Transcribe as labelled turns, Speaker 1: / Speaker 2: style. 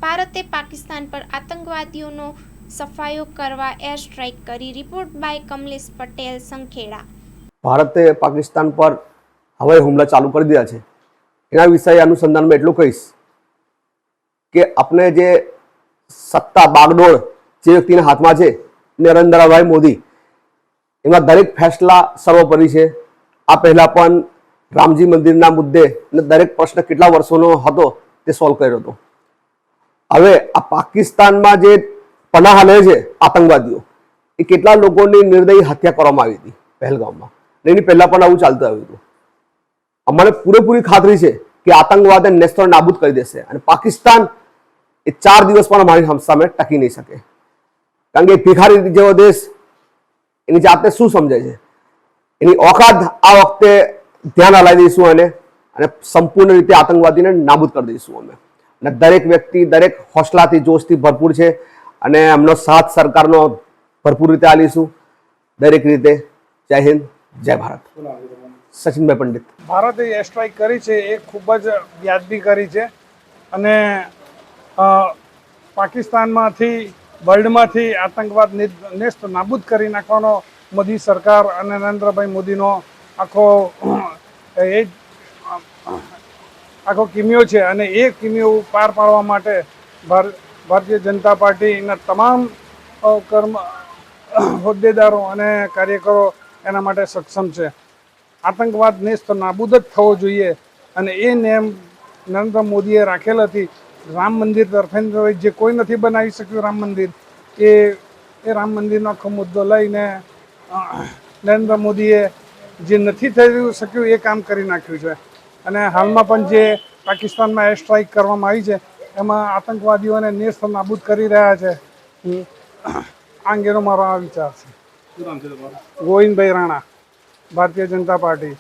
Speaker 1: ભારતે પાકિસ્તાન પર આતંકવાદીઓનો સફાયો કરવા એર સ્ટ્રાઇક કરી. Report by Kamlesh Patel, Sankheda.
Speaker 2: ભારતે પાકિસ્તાન પર હવાઈ હુમલા ચાલુ કરી દીધા છે. એના વિષય અનુસંધાનમાં એટલું કહીશ કે આપણે જે સત્તા બાગડોળ જે વ્યક્તિના હાથમાં છે, નરેન્દ્રભાઈ મોદી, એમાં દરેક ફેસલા સર્વોપરી છે. આ પહેલા પણ રામજી મંદિરના મુદ્દે દરેક પ્રશ્ન કેટલા વર્ષોનો હતો તે સોલ્વ કર્યો હતો. હવે આ પાકિસ્તાનમાં જે પનાહ લે છે આતંકવાદીઓ, એ કેટલા લોકોની નિર્દયી હત્યા કરવામાં આવી હતી પહેલગામમાં. એની પહેલા પણ આવું ચાલતું આવ્યું હતું. અમને પૂરેપૂરી ખાતરી છે કે આતંકવાદ નેસ્તો નાબૂદ કરી દેશે અને પાકિસ્તાન એ 4 દિવસ પણ અમારી સામે ટકી નહીં શકે. કારણ કે ભિખારી જેવો દેશ એની જાતને શું સમજે છે, એની ઓકાત આ વખતે ધ્યાન હલાવી દઈશું અને સંપૂર્ણ રીતે આતંકવાદીને નાબૂદ કરી દઈશું અમે. અને દરેક વ્યક્તિ દરેક હોસલાથી જોશથી ભરપૂર છે અને એમનો સાથ સરકારનો ભરપૂર રીતે આલીશું દરેક રીતે. જય હિન્દ, જય ભારત. સચિનભાઈ પંડિત.
Speaker 3: ભારતે એર સ્ટ્રાઇક કરી છે એ ખૂબ જ વ્યાજબી કરી છે અને પાકિસ્તાનમાંથી વર્લ્ડમાંથી આતંકવાદ નેસ્ત નાબૂદ કરી નાખવાનો મોદી સરકાર અને નરેન્દ્રભાઈ મોદીનો આખો કિમિયો છે. અને એ કિમિયો પાર પાડવા માટે ભારતીય જનતા પાર્ટીના તમામ હોદ્દેદારો અને કાર્યકરો એના માટે સક્ષમ છે. આતંકવાદ નેસ્ત નાબૂદ જ થવો જોઈએ અને એ નેમ નરેન્દ્ર મોદીએ રાખેલ હતી. રામ મંદિર તરફે જે કોઈ નથી બનાવી શક્યું રામ મંદિર, એ રામ મંદિરનો આખો મુદ્દો લઈને નરેન્દ્ર મોદીએ જે નથી થઈ શક્યું એ કામ કરી નાખ્યું છે. અને હાલમાં પણ જે પાકિસ્તાનમાં એર સ્ટ્રાઇક કરવામાં આવી છે એમાં આતંકવાદીઓને નેસ્ત નાબૂદ કરી રહ્યા છે. આ અંગેનો મારો આ વિચાર છે. ગોવિંદભાઈ રાણા, ભારતીય જનતા પાર્ટી.